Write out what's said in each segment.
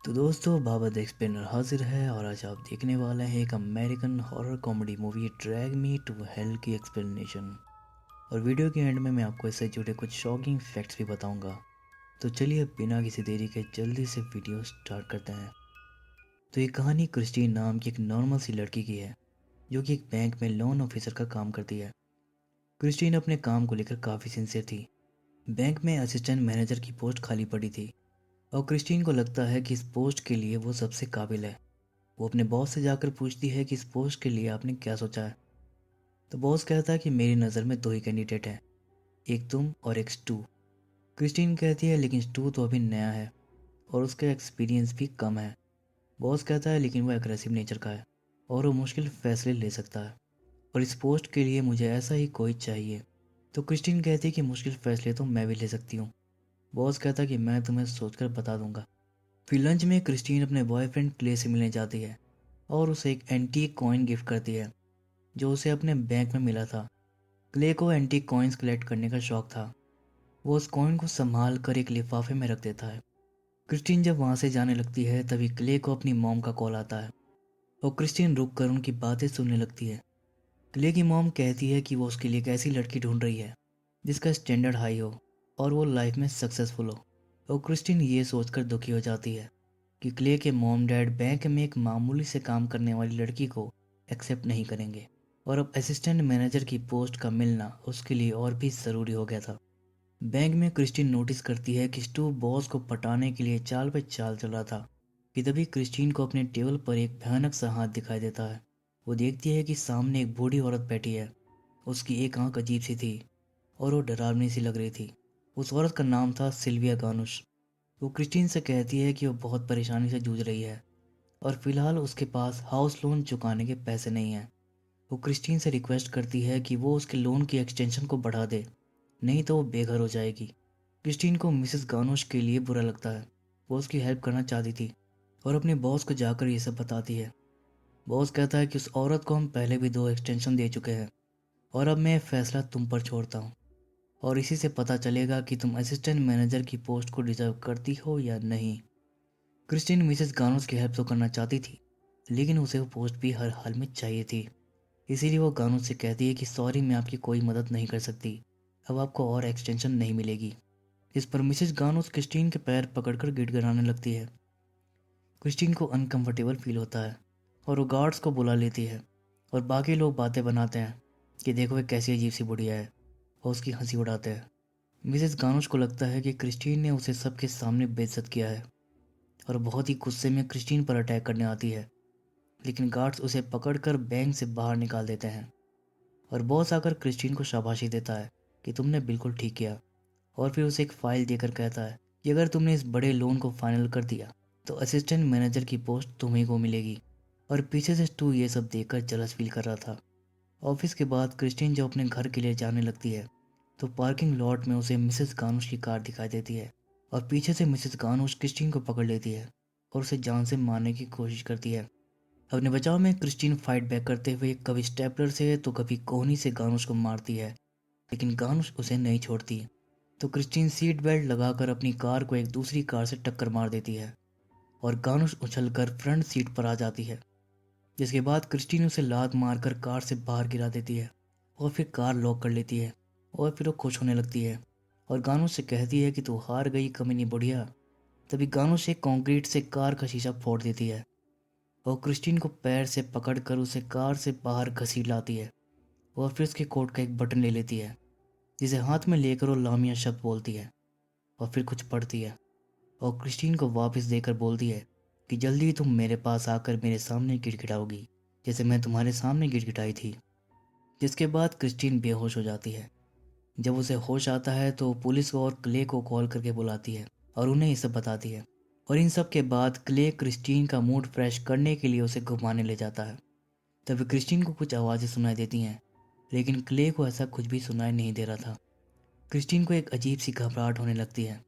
तो दोस्तों बाबा the explainer हाजिर है और आज आप देखने वाले हैं एक American horror comedy movie drag me to hell की एक्सप्लेनेशन। और वीडियो के एंड में मैं आपको इससे जुड़े कुछ शॉकिंग फैक्ट्स भी बताऊंगा। तो चलिए बिना किसी देरी के जल्दी से वीडियो स्टार्ट करते हैं। तो ये कहानी क्रिस्टीन नाम की एक नॉर्मल सी लड़की की है जो कि एक बैंक में लोन ऑफिसर का काम करती है। क्रिस्टीन अपने काम को लेकर काफ़ी सिंसियर थी। बैंक में असिस्टेंट मैनेजर की पोस्ट खाली पड़ी थी और क्रिस्टीन को लगता है कि इस पोस्ट के लिए वो सबसे काबिल है। वो अपने बॉस से जाकर पूछती है कि इस पोस्ट के लिए आपने क्या सोचा है। तो बॉस कहता है कि मेरी नज़र में दो ही कैंडिडेट हैं, एक तुम और एक स्टू। क्रिस्टीन कहती है लेकिन स्टू तो अभी नया है और उसका एक्सपीरियंस भी कम है। बॉस कहता है लेकिन वो एग्रेसिव नेचर का है और वो मुश्किल फैसले ले सकता है और इस पोस्ट के लिए मुझे ऐसा ही कोई चाहिए। तो क्रिस्टीन कहती है कि मुश्किल फैसले तो मैं भी ले सकती हूँ। बॉस कहता है कि मैं तुम्हें सोचकर बता दूंगा। फिर लंच में क्रिस्टीन अपने बॉयफ्रेंड क्ले से मिलने जाती है और उसे एक एंटीक कॉइन गिफ्ट करती है जो उसे अपने बैंक में मिला था। क्ले को एंटीक कॉइन्स कलेक्ट करने का शौक था। वो उस कॉइन को संभाल कर एक लिफाफे में रख देता है। क्रिस्टीन जब वहाँ से जाने लगती है तभी क्ले को अपनी मॉम का कॉल आता है और क्रिस्टीन रुक कर उनकी बातें सुनने लगती है। क्ले की मॉम कहती है कि वो उसके लिए एक ऐसी लड़की ढूंढ रही है जिसका स्टैंडर्ड हाई हो और वो लाइफ में सक्सेसफुल हो। और क्रिस्टीन ये सोचकर दुखी हो जाती है कि क्ले के मॉम डैड बैंक में एक मामूली से काम करने वाली लड़की को एक्सेप्ट नहीं करेंगे और अब असिस्टेंट मैनेजर की पोस्ट का मिलना उसके लिए और भी ज़रूरी हो गया था। बैंक में क्रिस्टीन नोटिस करती है कि स्टू बॉस को पटाने के लिए चाल पे चाल चल रहा था कि तभी क्रिस्टीन को अपने टेबल पर एक भयानक सा हाथ दिखाई देता है। वो देखती है कि सामने एक बूढ़ी औरत बैठी है। उसकी एक आंख अजीब सी थी और वो डरावनी सी लग रही थी। उस औरत का नाम था सिल्विया गानुश। वो क्रिस्टीन से कहती है कि वो बहुत परेशानी से जूझ रही है और फिलहाल उसके पास हाउस लोन चुकाने के पैसे नहीं हैं। वो क्रिस्टीन से रिक्वेस्ट करती है कि वो उसके लोन की एक्सटेंशन को बढ़ा दे, नहीं तो वो बेघर हो जाएगी। क्रिस्टीन को मिसेस गानोश के लिए बुरा लगता है। वो उसकी हेल्प करना चाहती थी और अपने बॉस को जाकर ये सब बताती है। बॉस कहता है कि उस औरत को हम पहले भी दो एक्सटेंशन दे चुके हैं और अब मैं ये फैसला तुम पर छोड़ता हूँ और इसी से पता चलेगा कि तुम असिस्टेंट मैनेजर की पोस्ट को डिजर्व करती हो या नहीं। क्रिस्टीन मिसेस गानोस की हेल्प तो करना चाहती थी लेकिन उसे वो पोस्ट भी हर हाल में चाहिए थी। इसीलिए वो गानोस से कहती है कि सॉरी मैं आपकी कोई मदद नहीं कर सकती, अब आपको और एक्सटेंशन नहीं मिलेगी। इस पर मिसेस गानोस क्रिस्टीन के पैर पकड़कर गिड़गिड़ाने लगती है। क्रिस्टीन को अनकंफर्टेबल फील होता है और वो गार्ड्स को बुला लेती है और बाकी लोग बातें बनाते हैं कि देखो ये कैसी अजीब सी बुढ़िया है और उसकी हंसी उड़ाते हैं। मिसेस गानोस को लगता है कि क्रिस्टीन ने उसे सबके सामने बेइज्जत किया है और बहुत ही गुस्से में क्रिस्टीन पर अटैक करने आती है, लेकिन गार्ड्स उसे पकड़कर बैंक से बाहर निकाल देते हैं और बॉस आकर क्रिस्टीन को शाबाशी देता है कि तुमने बिल्कुल ठीक किया और फिर उसे एक फाइल देकर कहता है कि अगर तुमने इस बड़े लोन को फाइनल कर दिया तो असिस्टेंट मैनेजर की पोस्ट तुम्ही को मिलेगी। और पीछे से स्टू ये सब देखकर जलस फील कर रहा था। ऑफिस के बाद क्रिस्टीन जब अपने घर के लिए जाने लगती है तो पार्किंग लॉट में उसे मिसेस गानुश की कार दिखाई देती है और पीछे से मिसेस गानुश क्रिस्टीन को पकड़ लेती है और उसे जान से मारने की कोशिश करती है। अपने बचाव में क्रिस्टीन फाइट बैक करते हुए कभी स्टेपलर से तो कभी कोहनी से गानुश को मारती है, लेकिन गानुश उसे नहीं छोड़ती। तो क्रिस्टीन सीट बेल्ट लगाकर अपनी कार को एक दूसरी कार से टक्कर मार देती है और गानुश उछलकर फ्रंट सीट पर आ जाती है, जिसके बाद क्रिस्टीन उसे लात मारकर कार से बाहर गिरा देती है और फिर कार लॉक कर लेती है और फिर वो खुश होने लगती है और गानुश से कहती है कि तू हार गई कमीनी बुढ़िया। तभी गानुश एक कंक्रीट से कार का शीशा फोड़ देती है और क्रिस्टीन को पैर से पकड़कर उसे कार से बाहर घसीट लाती है और फिर उसके कोट का एक बटन ले लेती है जिसे हाथ में लेकर वो लामिया शब्द बोलती है और फिर कुछ पढ़ती है और क्रिस्टीन को वापस देकर बोलती है कि जल्दी तुम मेरे पास आकर मेरे सामने गिड़गिड़ाओगी जैसे मैं तुम्हारे सामने गिड़गिड़ाई थी। जिसके बाद क्रिस्टीन बेहोश हो जाती है। जब उसे होश आता है तो पुलिस और क्ले को कॉल करके बुलाती है और उन्हें ये सब बताती है और इन सब के बाद क्ले क्रिस्टीन का मूड फ्रेश करने के लिए उसे घुमाने ले जाता है। तभी क्रिस्टीन को कुछ आवाज़ें सुनाई देती हैं, लेकिन क्ले को ऐसा कुछ भी सुनाई नहीं दे रहा था। क्रिस्टीन को एक अजीब सी घबराहट होने लगती है।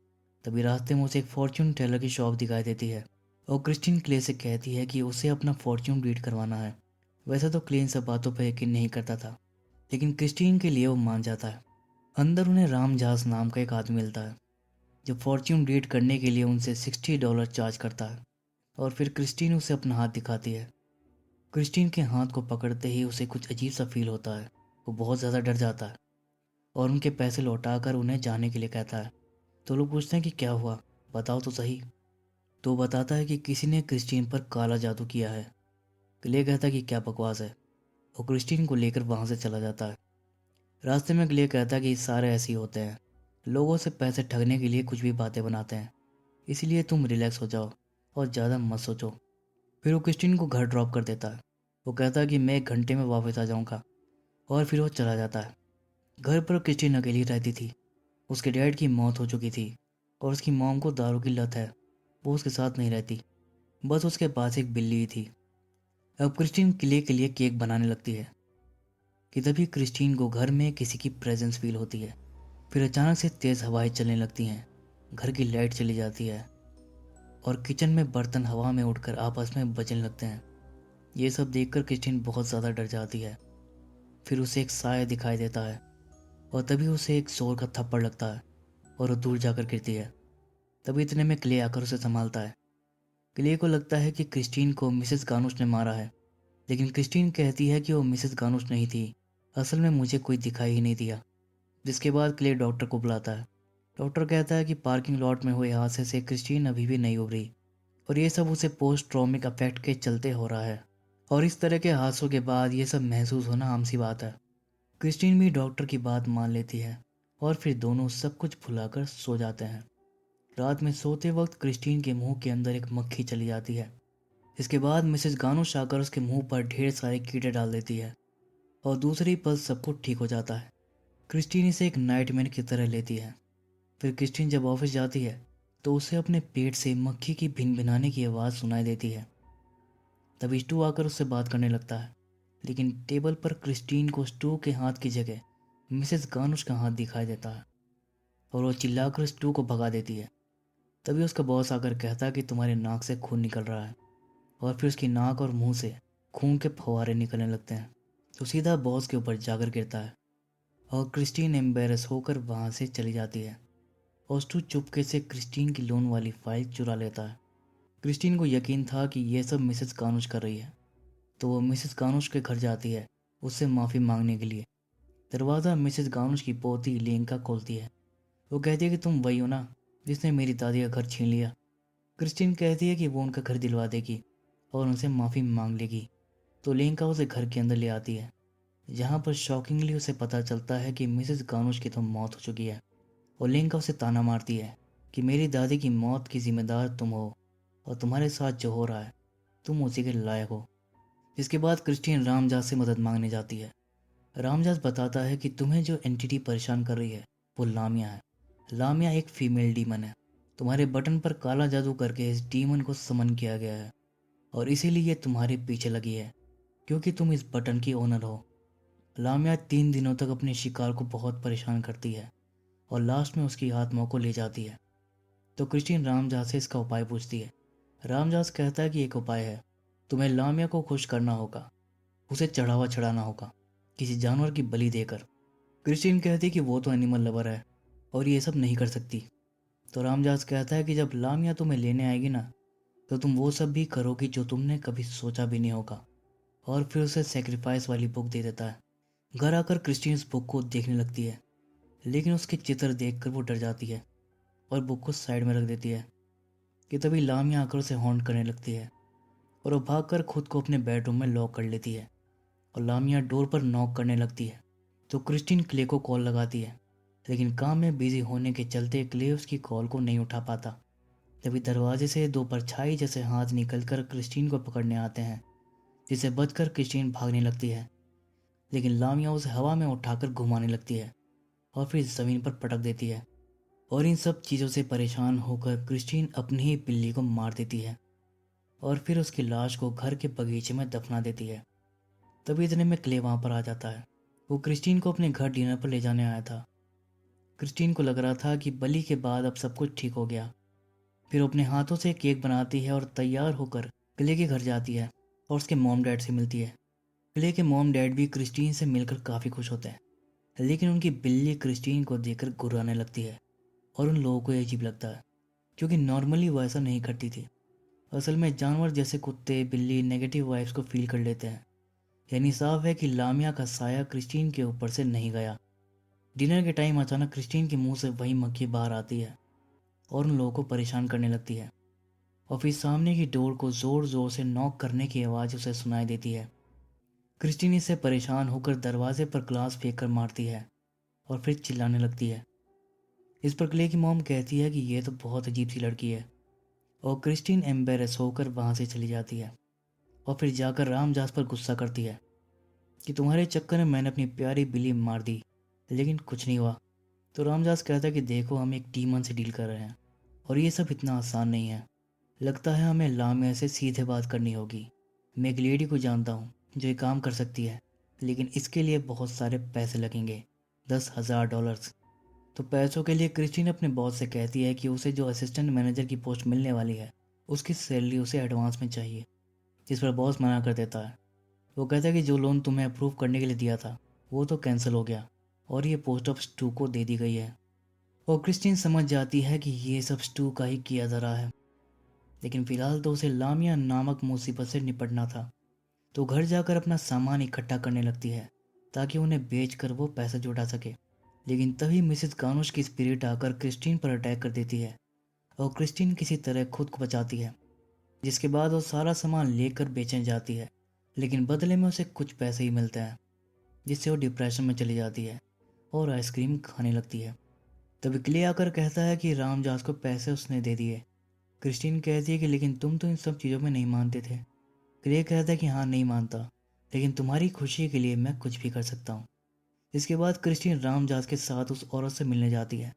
तभी रास्ते में उसे एक फॉर्च्यून टेलर की शॉप दिखाई देती है और क्रिस्टीन क्ले से कहती है कि उसे अपना फॉर्च्यून रीड करवाना है। वैसे तो क्ले इन सब बातों पर यकीन नहीं करता था, लेकिन क्रिस्टीन के लिए वो मान जाता है। अंदर उन्हें राम झास नाम का एक आदमी मिलता है जो फॉर्च्यून रीड करने के लिए उनसे $60 चार्ज करता है। और फिर क्रिस्टीन उसे अपना हाथ दिखाती है। क्रिस्टीन के हाथ को पकड़ते ही उसे कुछ अजीब सा फील होता है। वो बहुत ज़्यादा डर जाता है और उनके पैसे लौटाकर उन्हें जाने के लिए कहता है। तो लोग पूछते हैं कि क्या हुआ, बताओ तो सही। तो वो बताता है कि किसी ने क्रिस्टीन पर काला जादू किया है। क्ले कहता है कि क्या बकवास है। वो क्रिस्टीन को लेकर वहाँ से चला जाता है। रास्ते में क्ले कहता है कि सारे ऐसे ही होते हैं, लोगों से पैसे ठगने के लिए कुछ भी बातें बनाते हैं, इसलिए तुम रिलैक्स हो जाओ और ज़्यादा मत सोचो। फिर वो क्रिस्टीन को घर ड्रॉप कर देता है। वो कहता है कि मैं 1 घंटे में वापस आ जाऊँगा और फिर वो चला जाता है। घर पर क्रिस्टीन अकेली रहती थी। उसके डैड की मौत हो चुकी थी और उसकी मॉम को दारू की लत है। वो उसके साथ नहीं रहती, बस उसके पास एक बिल्ली ही थी। अब क्रिस्टीन किले के लिए केक बनाने लगती है कि तभी क्रिस्टीन को घर में किसी की प्रेजेंस फील होती है। फिर अचानक से तेज़ हवाएं चलने लगती हैं, घर की लाइट चली जाती है और किचन में बर्तन हवा में उड़कर आपस में बजने लगते हैं। ये सब देखकर क्रिस्टीन बहुत ज़्यादा डर जाती है। फिर उसे एक साया दिखाई देता है और तभी उसे एक जोर का थप्पड़ लगता है और वो दूर जाकर गिरती है। तभी इतने में क्ले आकर उसे संभालता है। क्ले को लगता है कि क्रिस्टीन को मिसेस गानुश ने मारा है, लेकिन क्रिस्टीन कहती है कि वो मिसेस गानुश नहीं थी, असल में मुझे कोई दिखाई ही नहीं दिया। जिसके बाद क्ले डॉक्टर को बुलाता है। डॉक्टर कहता है कि पार्किंग लॉट में हुए हादसे से क्रिस्टीन अभी भी नहीं उभरी और ये सब उसे पोस्ट ट्रॉमिक अफेक्ट के चलते हो रहा है। और इस तरह के हादसों के बाद ये सब महसूस होना आम सी बात है। क्रिस्टीन भी डॉक्टर की बात मान लेती है और फिर दोनों सब कुछ भुलाकर सो जाते हैं। रात में सोते वक्त क्रिस्टीन के मुंह के अंदर एक मक्खी चली जाती है। इसके बाद मिसेस गानुश आकर उसके मुंह पर ढेर सारे कीड़े डाल देती है और दूसरी पल सब कुछ ठीक हो जाता है। क्रिस्टीन इसे एक नाइटमेयर की तरह लेती है। फिर क्रिस्टीन जब ऑफिस जाती है तो उसे अपने पेट से मक्खी की भिनभिनाने की आवाज़ सुनाई देती है। तब स्टू आकर उससे बात करने लगता है, लेकिन टेबल पर क्रिस्टीन को स्टू के हाथ की जगह मिसेस गानुश का हाथ दिखाई देता है और वो चिल्लाकर स्टू को भगा देती है। तभी उसका बॉस आकर कहता है कि तुम्हारे नाक से खून निकल रहा है और फिर उसकी नाक और मुंह से खून के फव्वारे निकलने लगते हैं। तो सीधा बॉस के ऊपर जाकर गिरता है और क्रिस्टीन एम्बेरस होकर वहाँ से चली जाती है। और स्टू चुपके से क्रिस्टीन की लोन वाली फाइल चुरा लेता है। क्रिस्टीन को यकीन था कि यह सब मिसेस गानुश कर रही है, तो वो मिसेस गानुश के घर जाती है उससे माफ़ी मांगने के लिए। दरवाज़ा मिसेस गानुश की पोती लेंका खोलती है। वो कहती है कि तुम वही हो ना जिसने मेरी दादी का घर छीन लिया। क्रिस्टीन कहती है कि वो उनका घर दिलवा देगी और उनसे माफ़ी मांग लेगी। तो लेंका उसे घर के अंदर ले आती है, जहाँ पर शॉकिंगली उसे पता चलता है कि मिसेस गानुश की तो मौत हो चुकी है। और लेंका उसे ताना मारती है कि मेरी दादी की मौत की जिम्मेदार तुम हो और तुम्हारे साथ जो हो रहा है तुम उसी के लायक हो। जिसके बाद क्रिस्टीन रामजास से मदद मांगने जाती है। रामजास बताता है कि तुम्हें जो एंटिटी परेशान कर रही है वो लामिया है। लामिया एक फीमेल डीमन है। तुम्हारे बटन पर काला जादू करके इस डीमन को समन किया गया है और इसीलिए ये तुम्हारे पीछे लगी है, क्योंकि तुम इस बटन की ओनर हो। लामिया 3 दिनों तक अपने शिकार को बहुत परेशान करती है और लास्ट में उसकी आत्मा को ले जाती है। तो क्रिस्टीन रामजास से इसका उपाय पूछती है। रामजास कहता है कि एक उपाय है, तुम्हें लामिया को खुश करना होगा, उसे चढ़ावा चढ़ाना होगा किसी जानवर की बलि देकर। क्रिस्टीन कहती है कि वो तो एनिमल लवर है और ये सब नहीं कर सकती। तो रामजास कहता है कि जब लामिया तुम्हें लेने आएगी ना, तो तुम वो सब भी करोगी जो तुमने कभी सोचा भी नहीं होगा। और फिर उसे सेक्रीफाइस वाली बुक दे देता है। घर आकर क्रिस्टीन उस बुक को देखने लगती है, लेकिन उसके चित्र देखकर वो डर जाती है और बुक को साइड में रख देती है। कि तभी लामिया आकर उसे हॉन्ट करने लगती है और वो भागकर खुद को अपने बेडरूम में लॉक कर लेती है और लामिया डोर पर नॉक करने लगती है। तो क्रिस्टीन क्ले को कॉल लगाती है, लेकिन काम में बिजी होने के चलते क्ले उसकी कॉल को नहीं उठा पाता। तभी दरवाजे से 2 परछाई जैसे हाथ निकलकर क्रिस्टीन को पकड़ने आते हैं, जिसे बचकर क्रिस्टीन भागने लगती है, लेकिन लामिया उसे हवा में उठाकर घुमाने लगती है और फिर ज़मीन पर पटक देती है। और इन सब चीज़ों से परेशान होकर क्रिस्टीन अपनी ही बिल्ली को मार देती है और फिर उसकी लाश को घर के बगीचे में दफना देती है। तभी इतने में क्ले वहाँ पर आ जाता है। वो क्रिस्टीन को अपने घर डिनर पर ले जाने आया था। क्रिस्टीन को लग रहा था कि बलि के बाद अब सब कुछ ठीक हो गया। फिर वो अपने हाथों से केक बनाती है और तैयार होकर क्ले के घर जाती है और उसके मॉम डैड से मिलती है। क्ले के मॉम डैड भी क्रिस्टीन से मिलकर काफ़ी खुश होते हैं, लेकिन उनकी बिल्ली क्रिस्टीन को देखकर गुर्राने लगती है और उन लोगों को ये अजीब लगता है, क्योंकि नॉर्मली वो ऐसा नहीं करती थी। असल में जानवर जैसे कुत्ते बिल्ली नेगेटिव वाइब्स को फील कर लेते हैं। यानी साफ है कि लामिया का साया क्रिस्टीन के ऊपर से नहीं गया। डिनर के टाइम अचानक क्रिस्टीन के मुंह से वही मक्खी बाहर आती है और उन लोगों को परेशान करने लगती है। और फिर सामने की डोर को जोर जोर से नॉक करने की आवाज़ उसे सुनाई देती है। क्रिस्टीन इससे परेशान होकर दरवाजे पर ग्लास फेंक कर मारती है और फिर चिल्लाने लगती है। इस पर क्ले की मॉम कहती है कि यह तो बहुत अजीब सी लड़की है, और क्रिस्टीन एम्बेरस होकर वहाँ से चली जाती है। और फिर जाकर रामजास पर गुस्सा करती है कि तुम्हारे चक्कर में मैंने अपनी प्यारी बिल्ली मार दी, लेकिन कुछ नहीं हुआ। तो रामदास कहता है कि देखो, हम एक डीमन से डील कर रहे हैं और ये सब इतना आसान नहीं है। लगता है हमें लामिया से सीधे बात करनी होगी। मैं एक लेडी को जानता हूँ जो ये काम कर सकती है, लेकिन इसके लिए बहुत सारे पैसे लगेंगे, $10,000। तो पैसों के लिए क्रिस्टीन अपने बॉस से कहती है कि उसे जो असिस्टेंट मैनेजर की पोस्ट मिलने वाली है उसकी सैलरी उसे एडवांस में चाहिए, जिस पर बॉस मना कर देता है। वो कहता है कि जो लोन तुम्हें अप्रूव करने के लिए दिया था वो तो कैंसिल हो गया और ये पोस्ट अब स्टू को दे दी गई है। और क्रिस्टीन समझ जाती है कि ये सब स्टू का ही किया जा रहा है, लेकिन फिलहाल तो उसे लामिया नामक मुसीबत से निपटना था। तो घर जाकर अपना सामान इकट्ठा करने लगती है ताकि उन्हें बेचकर वो पैसा जुटा सके। लेकिन तभी मिसेस गानुश की स्पिरिट आकर क्रिस्टीन पर अटैक कर देती है और क्रिस्टीन किसी तरह खुद को बचाती है, जिसके बाद वो सारा सामान लेकर बेचने जाती है। लेकिन बदले में उसे कुछ पैसे ही मिलते हैं, जिससे वो डिप्रेशन में चली जाती है और आइसक्रीम खाने लगती है। तभी क्ले आकर कहता है कि रामजास को पैसे उसने दे दिए। क्रिस्टीन कहती है कि लेकिन तुम तो इन सब चीज़ों में नहीं मानते थे। क्ले कहता है कि हाँ, नहीं मानता, लेकिन तुम्हारी खुशी के लिए मैं कुछ भी कर सकता हूँ। इसके बाद क्रिस्टीन रामजास के साथ उस औरत से मिलने जाती है।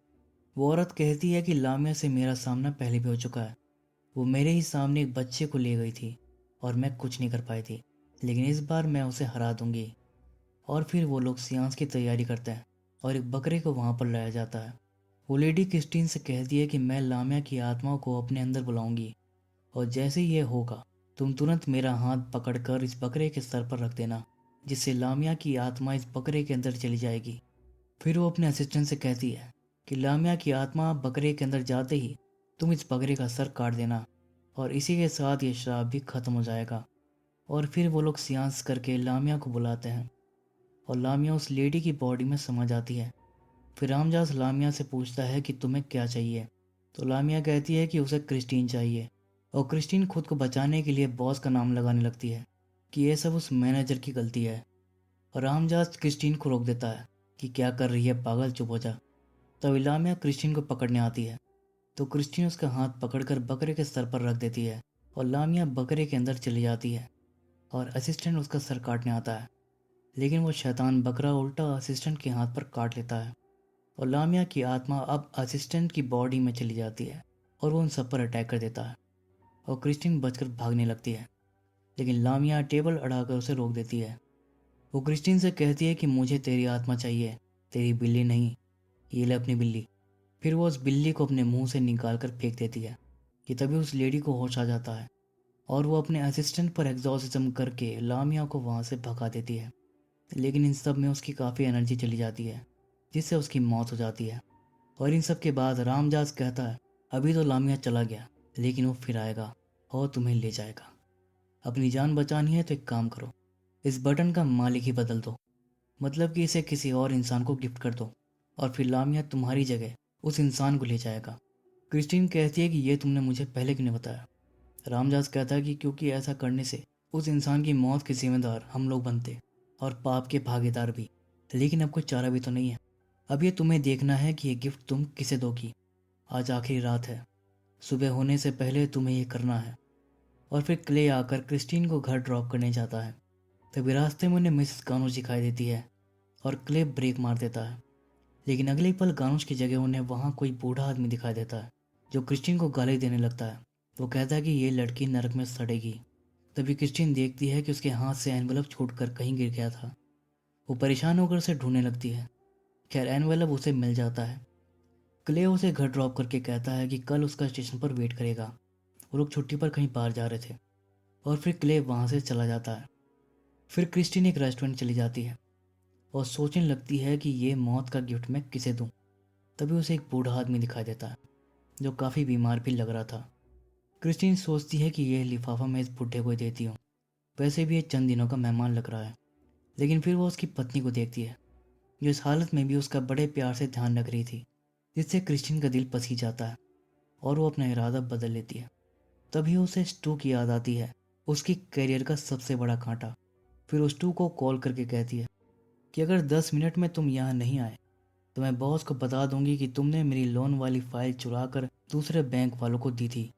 वो औरत कहती है कि लामिया से मेरा सामना पहले भी हो चुका है। वो मेरे ही सामने एक बच्चे को ले गई थी और मैं कुछ नहीं कर पाई थी, लेकिन इस बार मैं उसे हरा दूंगी। और फिर वो लोग सियांस की तैयारी करते हैं और एक बकरे को वहाँ पर लाया जाता है। वो लेडी क्रिस्टीन से कहती है कि मैं लामिया की आत्माओं को अपने अंदर बुलाऊंगी, और जैसे ही ये होगा तुम तुरंत मेरा हाथ पकड़कर इस बकरे के सर पर रख देना, जिससे लामिया की आत्मा इस बकरे के अंदर चली जाएगी। फिर वो अपने असिस्टेंट से कहती है कि लामिया की आत्मा बकरे के अंदर जाते ही तुम इस बकरे का सर काट देना, और इसी के साथ ये श्राप भी खत्म हो जाएगा। और फिर वो लोग सियांस करके लामिया को बुलाते हैं और लामिया उस लेडी की बॉडी में समा जाती है। फिर रामजास लामिया से पूछता है कि तुम्हें क्या चाहिए। तो लामिया कहती है कि उसे क्रिस्टीन चाहिए, और क्रिस्टीन खुद को बचाने के लिए बॉस का नाम लगाने लगती है कि यह सब उस मैनेजर की गलती है। और रामजास क्रिस्टीन को रोक देता है कि क्या कर रही है पागल, चुप हो जा। तब लामिया क्रिस्टीन को पकड़ने आती है, तो क्रिस्टीन उसका हाथ पकड़कर बकरे के सर पर रख देती है और लामिया बकरे के अंदर चली जाती है और असिस्टेंट उसका सर काटने आता है, लेकिन वो शैतान बकरा उल्टा असिस्टेंट के हाथ पर काट लेता है और लामिया की आत्मा अब असिस्टेंट की बॉडी में चली जाती है और वो उन सब पर अटैक कर देता है और क्रिस्टीन बचकर भागने लगती है, लेकिन लामिया टेबल अड़ाकर उसे रोक देती है। वो क्रिस्टीन से कहती है कि मुझे तेरी आत्मा चाहिए, तेरी बिल्ली नहीं, ये ले अपनी बिल्ली। फिर वो उस बिल्ली को अपने मुंह से निकाल कर फेंक देती है कि तभी उस लेडी को होश आ जाता है और वो अपने असिस्टेंट पर एग्जॉर्सिज्म करके लामिया को वहाँ से भगा देती है। लेकिन इन सब में उसकी काफ़ी एनर्जी चली जाती है, जिससे उसकी मौत हो जाती है। और इन सब के बाद रामजास कहता है अभी तो लामिया चला गया, लेकिन वो फिर आएगा और तुम्हें ले जाएगा। अपनी जान बचानी है तो एक काम करो, इस बटन का मालिक ही बदल दो, मतलब कि इसे किसी और इंसान को गिफ्ट कर दो, और फिर लामिया तुम्हारी जगह उस इंसान को ले जाएगा। क्रिस्टीन कहती है कि ये तुमने मुझे पहले क्यों नहीं बताया। रामदास कहता है कि क्योंकि ऐसा करने से उस इंसान की मौत के जिम्मेदार हम लोग बनते और पाप के भागीदार भी, लेकिन अब कोई चारा भी तो नहीं है। अब ये तुम्हें देखना है कि ये गिफ्ट तुम किसे दोगी। आज आखिरी रात है, सुबह होने से पहले तुम्हें ये करना है। और फिर क्ले आकर क्रिस्टीन को घर ड्रॉप करने जाता है। तभी रास्ते में उन्हें मिसेस गानुश दिखाई देती है और क्ले ब्रेक मार देता है, लेकिन अगले ही पल गानुश की जगह उन्हें वहाँ कोई बूढ़ा आदमी दिखाई देता है जो क्रिस्टीन को गाली देने लगता है। वो कहता है कि ये लड़की नरक में सड़ेगी। तभी क्रिस्टीन देखती है कि उसके हाथ से एनवेलप छूटकर कहीं गिर गया था। वो परेशान होकर उसे ढूंढने लगती है। खैर एनवेलप उसे मिल जाता है। क्ले उसे घर ड्रॉप करके कहता है कि कल उसका स्टेशन पर वेट करेगा। वो लोग छुट्टी पर कहीं बाहर जा रहे थे और फिर क्ले वहाँ से चला जाता है। फिर क्रिस्टीन एक रेस्टोरेंट चली जाती है और सोचने लगती है कि ये मौत का गिफ्ट मैं किसे दूँ। तभी उसे एक बूढ़ा आदमी दिखाई देता है जो काफ़ी बीमार भी लग रहा था। क्रिस्टीन सोचती है कि यह लिफाफा मैं इस बुढ़े को देती हूँ, वैसे भी ये चंद दिनों का मेहमान लग रहा है। लेकिन फिर वो उसकी पत्नी को देखती है, जो इस हालत में भी उसका बड़े प्यार से ध्यान रख रही थी, जिससे क्रिस्टीन का दिल पसी जाता है और वो अपना इरादा बदल लेती है। तभी उसे स्टू की याद आती है, उसकी करियर का सबसे बड़ा कांटा। फिर वो स्टू को कॉल करके कहती है कि अगर 10 मिनट में तुम यहाँ नहीं आए तो मैं बॉस को बता दूंगी कि तुमने मेरी लोन वाली फाइल चुरा कर दूसरे बैंक वालों को दी थी।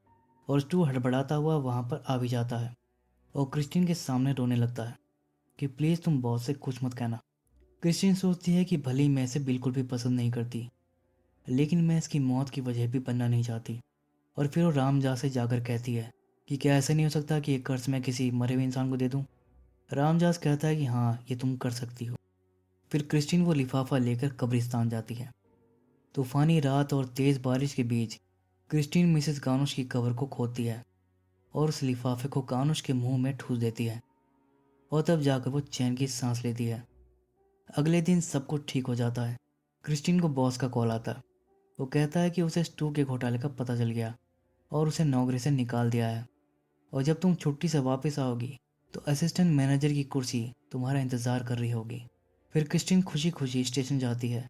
और स्टू हड़बड़ाता हुआ वहाँ पर आ भी जाता है और क्रिस्टीन के सामने रोने लगता है कि प्लीज़ तुम बॉस से कुछ मत कहना। क्रिस्टीन सोचती है कि भले ही मैं इसे बिल्कुल भी पसंद नहीं करती, लेकिन मैं इसकी मौत की वजह भी बनना नहीं चाहती। और फिर वो रामजा से जाकर कहती है कि क्या ऐसा नहीं हो सकता कि ये कर्ज मैं किसी मरे हुए इंसान को दे दूँ। रामजास कहता है कि हाँ, ये तुम कर सकती हो। फिर क्रिस्टीन वो लिफाफा लेकर कब्रिस्तान जाती है। तूफानी रात और तेज़ बारिश के बीच क्रिस्टीन मिसेस गानुश की कब्र को खोदती है और उस लिफाफे को गानुश के मुंह में ठूस देती है और तब जाकर वो चैन की सांस लेती है। अगले दिन सब कुछ ठीक हो जाता है। क्रिस्टीन को बॉस का कॉल आता है। वो कहता है कि उसे स्टू के घोटाले का पता चल गया और उसे नौकरी से निकाल दिया है, और जब तुम छुट्टी से वापस आओगी तो असिस्टेंट मैनेजर की कुर्सी तुम्हारा इंतज़ार कर रही होगी। फिर क्रिस्टीन खुशी खुशी स्टेशन जाती है।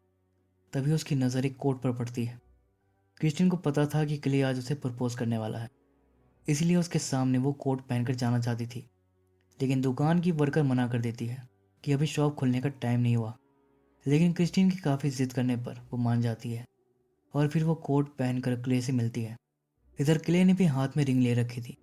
तभी उसकी नज़र एक कोट पर पड़ती है। क्रिस्टीन को पता था कि क्ले आज उसे प्रपोज करने वाला है, इसलिए उसके सामने वो कोट पहनकर जाना चाहती थी। लेकिन दुकान की वर्कर मना कर देती है कि अभी शॉप खुलने का टाइम नहीं हुआ। लेकिन क्रिस्टीन की काफ़ी जिद करने पर वो मान जाती है और फिर वो कोट पहनकर क्ले से मिलती है। इधर क्ले ने भी हाथ में रिंग ले रखी थी।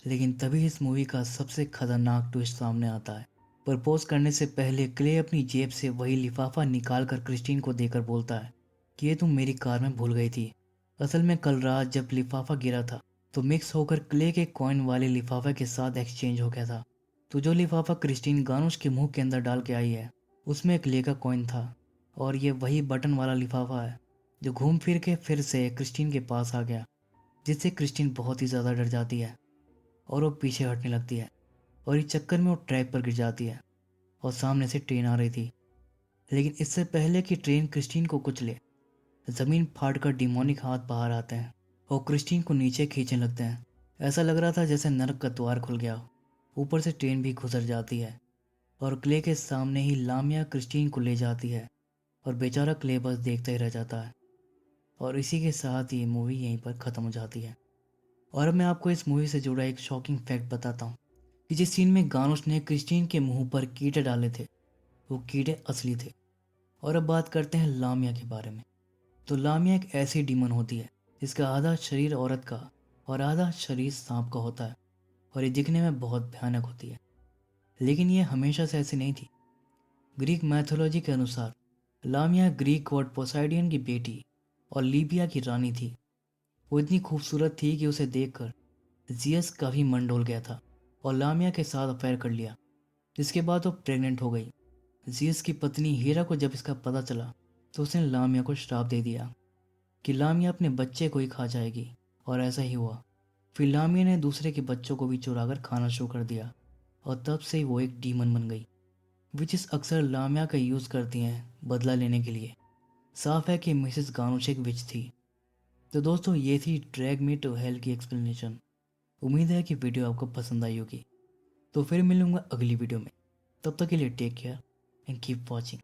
लेकिन तभी इस मूवी का सबसे खतरनाक ट्विस्ट सामने आता है। प्रपोज करने से पहले क्ले अपनी जेब से वही लिफाफा निकाल कर क्रिस्टीन को देकर बोलता है कि ये तुम मेरी कार में भूल गई थी। असल में कल रात जब लिफाफा गिरा था तो मिक्स होकर क्ले के कॉइन वाले लिफाफे के साथ एक्सचेंज हो गया था। तो जो लिफाफा क्रिस्टीन गानुश के मुंह के अंदर डाल के आई है उसमें क्ले का कॉइन था, और ये वही बटन वाला लिफाफा है जो घूम फिर के फिर से क्रिस्टीन के पास आ गया, जिससे क्रिस्टीन बहुत ही ज़्यादा डर जाती है और वो पीछे हटने लगती है। और इस चक्कर में वो ट्रैक पर गिर जाती है और सामने से ट्रेन आ रही थी। लेकिन इससे पहले कि ट्रेन क्रिस्टीन को कुचले, ज़मीन फाड़कर डिमोनिक हाथ बाहर आते हैं और क्रिस्टीन को नीचे खींचने लगते हैं। ऐसा लग रहा था जैसे नरक का द्वार खुल गया हो। ऊपर से ट्रेन भी गुजर जाती है और क्ले के सामने ही लामिया क्रिस्टीन को ले जाती है और बेचारा क्ले बस देखता ही रह जाता है। और इसी के साथ ये मूवी यहीं पर ख़त्म हो जाती है। और अब मैं आपको इस मूवी से जुड़ा एक शॉकिंग फैक्ट बताता हूँ कि जिस सीन में गानुश ने क्रिस्टीन के मुंह पर कीड़े डाले थे वो कीड़े असली थे। और अब बात करते हैं लामिया के बारे में। तो लामिया एक ऐसी डीमन होती है जिसका आधा शरीर औरत का और आधा शरीर सांप का होता है, और ये दिखने में बहुत भयानक होती है। लेकिन ये हमेशा से ऐसी नहीं थी। ग्रीक मैथोलॉजी के अनुसार लामिया ग्रीक गॉड पोसाइडियन की बेटी और लीबिया की रानी थी। वो इतनी खूबसूरत थी कि उसे देखकर जियस का भी मन डोल गया था और लामिया के साथ अफेयर कर लिया, जिसके बाद वो प्रेग्नेंट हो गई। जियस की पत्नी हीरा को जब इसका पता चला तो उसने लामिया को श्राप दे दिया कि लामिया अपने बच्चे को ही खा जाएगी, और ऐसा ही हुआ। फिर लामिया ने दूसरे के बच्चों को भी चुराकर खाना शुरू कर दिया और तब से वो एक डीमन बन गई, विच अक्सर लामिया का यूज़ करती हैं बदला लेने के लिए। साफ है कि मिसेस गानुश एक विच थी। तो दोस्तों, ये थी ड्रैग मी टू हेल की एक्सप्लेनेशन। उम्मीद है कि वीडियो आपको पसंद आई होगी। तो फिर मिलूंगा अगली वीडियो में। तब तक के लिए take care and keep watching.